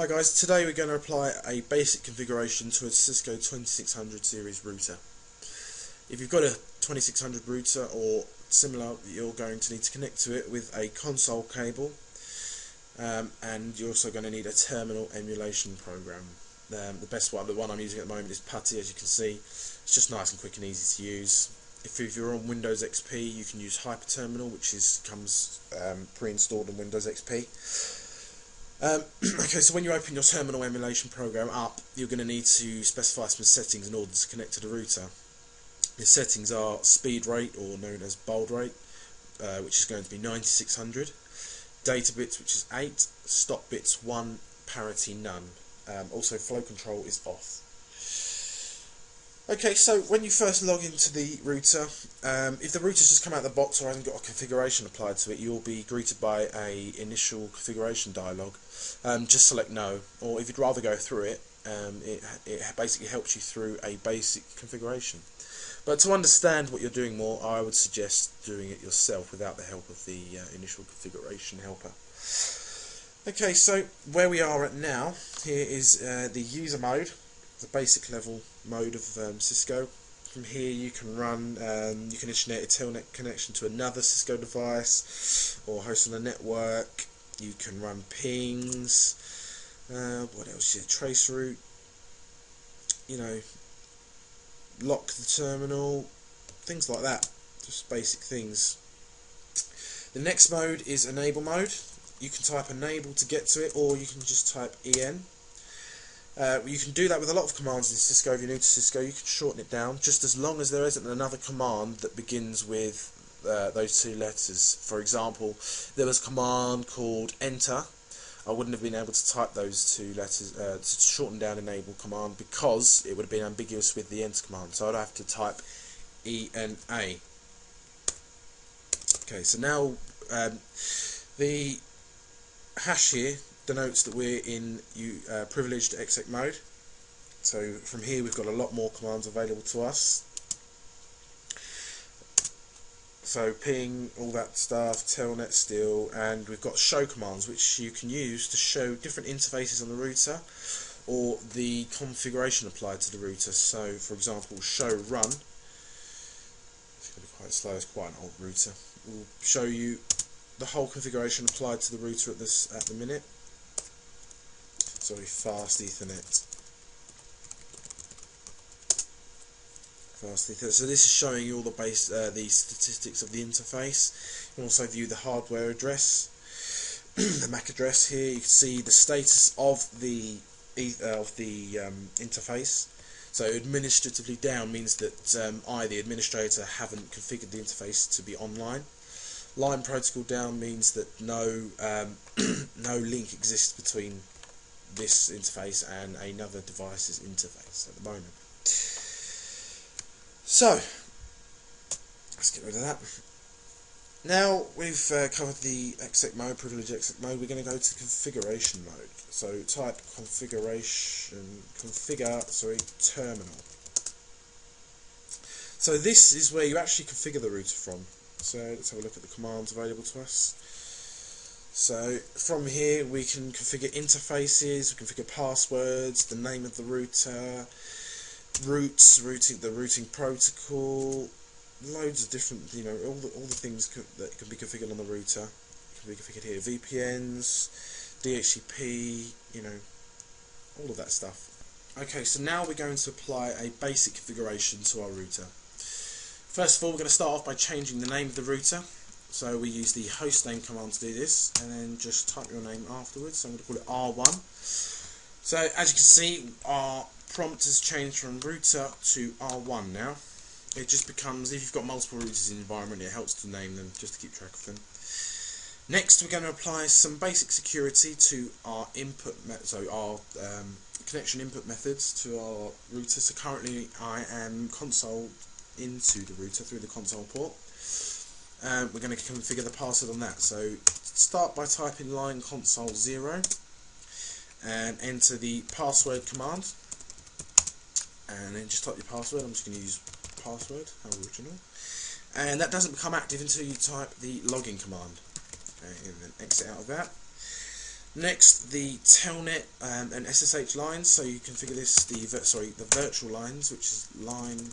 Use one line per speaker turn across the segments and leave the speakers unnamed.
Hi guys, today we're going to apply a basic configuration to a Cisco 2600 series router. If you've got a 2600 router or similar, you're going to need to connect to it with a console cable, and you're also going to need a terminal emulation program. The best one, the one I'm using at the moment, is Putty. As you can see, it's just nice and quick and easy to use. If you're on Windows XP, you can use Hyperterminal, which comes pre-installed in Windows XP. Okay, so when you open your terminal emulation program up, you're going to need to specify some settings in order to connect to the router. The settings are speed rate, or known as baud rate, which is going to be 9600, data bits, which is 8, stop bits 1, parity none. Also flow control is off. Okay, so when you first log into the router, if the router's just come out of the box or hasn't got a configuration applied to it, you'll be greeted by a initial configuration dialog. Just select no, or if you'd rather go through it, it basically helps you through a basic configuration. But to understand what you're doing more, I would suggest doing it yourself without the help of the initial configuration helper. Okay, so where we are at now, here is the user mode, the basic level mode of Cisco. From here you can run, you can initiate a telnet connection to another Cisco device or host on a network. You can run pings, what else here, trace route, lock the terminal, things like that, just basic things. The next mode is enable mode. You can type enable to get to it, or you can just type en. You can do that with a lot of commands in Cisco. If you're new to Cisco, you can shorten it down, just as long as there isn't another command that begins with those two letters. For example, there was a command called enter. I wouldn't have been able to type those two letters to shorten down enable command, because it would have been ambiguous with the enter command, so I'd have to type ENA. Okay, so now the hash here denotes that we're in privileged exec mode. So from here we've got a lot more commands available to us. So ping, all that stuff, telnet still, and we've got show commands, which you can use to show different interfaces on the router or the configuration applied to the router. So for example, show run, it's going to be quite slow, it's quite an old router, will show you the whole configuration applied to the router at the minute. Sorry, fast Ethernet. So this is showing you all the the statistics of the interface. You can also view the hardware address, the MAC address here. You can see the status of the interface. So administratively down means that I, the administrator, haven't configured the interface to be online. Line protocol down means that no no link exists between this interface and another device's interface at the moment. So let's get rid of that. Now we've covered the exec mode, privileged exec mode, we're going to go to configuration mode. So type terminal. So this is where you actually configure the router from. So let's have a look at the commands available to us. So from here we can configure interfaces, we configure passwords, the name of the router, routes, the routing protocol, loads of different, all the things that can be configured on the router can be configured here. VPNs, DHCP, all of that stuff. Okay, so now we're going to apply a basic configuration to our router. First of all, we're going to start off by changing the name of the router. So we use the hostname command to do this, and then just type your name afterwards. So I'm going to call it R1. So as you can see, our prompt has changed from router to R1 now. It just becomes, if you've got multiple routers in the environment, it helps to name them just to keep track of them. Next, we're going to apply some basic security to our connection input methods to our router. So currently I am console into the router through the console port. We're going to configure the password on that. So start by typing line console 0 and enter the password command, and then just type your password. I'm just going to use password, how original, and that doesn't become active until you type the login command. Okay, and then exit out of that. Next, the telnet and SSH lines. So you configure this, the virtual lines, which is line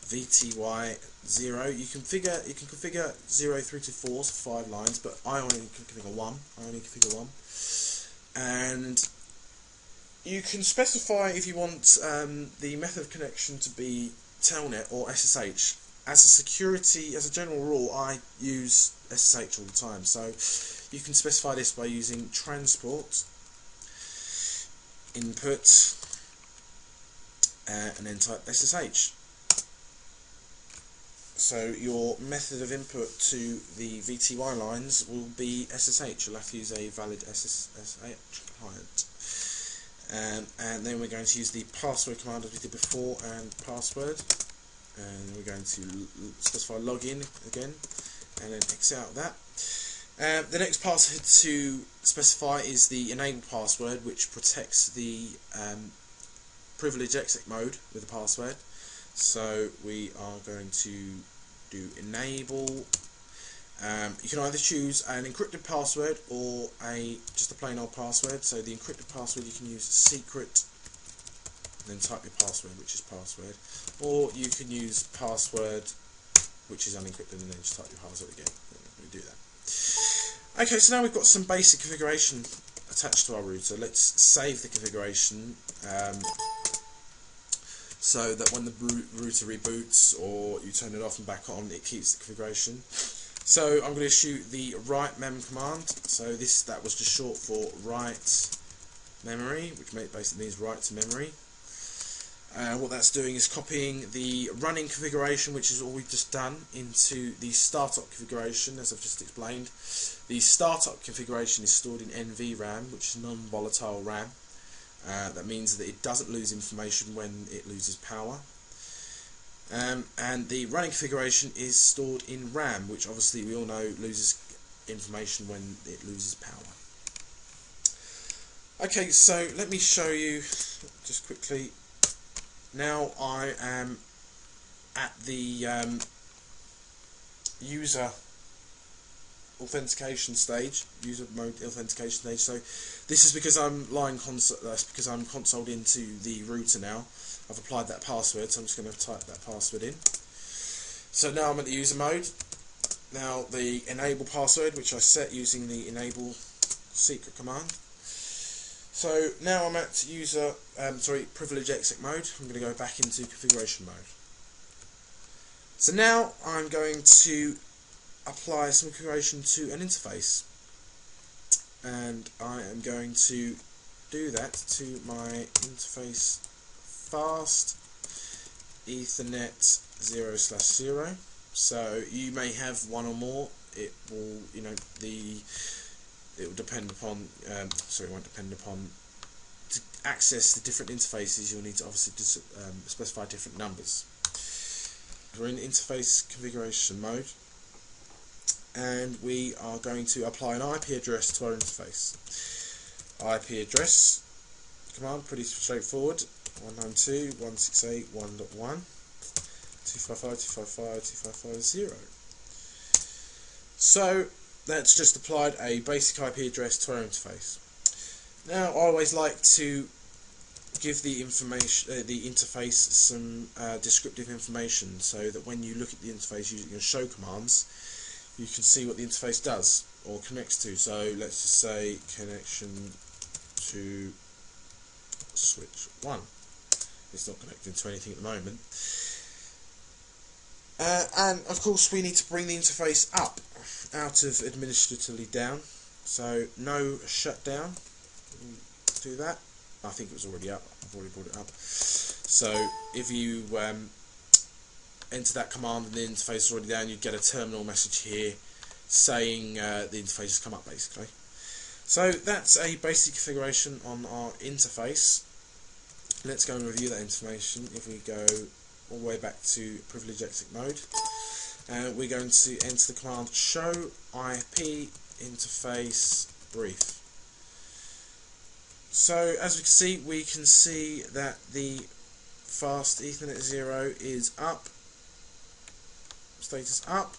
VTY0. You can configure 0 through to 4, so 5 lines, but I only configure 1. And you can specify if you want the method of connection to be telnet or SSH. As a general rule, I use SSH all the time. So you can specify this by using transport input and then type SSH. So your method of input to the VTY lines will be SSH. You'll have to use a valid SSH client. And then we're going to use the password command as we did before, and password. And we're going to specify login again, and then exit out that. The next password to specify is the enable password, which protects the privilege exit mode with the password. So we are going to do enable. You can either choose an encrypted password or just a plain old password. So the encrypted password, you can use secret and then type your password, which is password, or you can use password, which is unencrypted, and then just type your password again. We do that. Okay, so now we've got some basic configuration attached to our router. Let's save the configuration so that when the router reboots or you turn it off and back on, it keeps the configuration. So I'm going to issue the write mem command. So that was just short for write memory, which basically means write to memory. What that's doing is copying the running configuration, which is all we've just done, into the startup configuration, as I've just explained. The startup configuration is stored in NVRAM, which is non-volatile RAM. That means that it doesn't lose information when it loses power. And the running configuration is stored in RAM, which obviously we all know loses information when it loses power. Okay, so let me show you just quickly. Now I am at the user authentication stage, user mode authentication stage. So this is because I'm consoled into the router now. I've applied that password, so I'm just going to type that password in. So now I'm at the user mode. Now the enable password, which I set using the enable secret command. So now I'm at privilege exit mode. I'm going to go back into configuration mode. So now I'm going to apply some configuration to an interface, and I am going to do that to my interface fast Ethernet 0/0. So you may have one or more. It will, it will depend upon, it won't depend upon, to access the different interfaces you'll need to obviously specify different numbers. We're in interface configuration mode, and we are going to apply an IP address to our interface. IP address command, pretty straightforward, 192.168.1.1, 255.255.255.0. So that's just applied a basic IP address to our interface. Now I always like to give the interface some descriptive information, so that when you look at the interface using your show commands, you can see what the interface does or connects to. So let's just say connection to switch 1. It's not connecting to anything at the moment. And of course we need to bring the interface up out of administratively down, so no shutdown. Do that. I think it was already up. I've already brought it up. So if you enter that command and the interface is already down, you get a terminal message here saying the interface has come up, basically. So that's a basic configuration on our interface. Let's go and review that information. If we go all the way back to privilege exit mode, we're going to enter the command show IP interface brief. So as we can see that the fast Ethernet 0 is up, status up,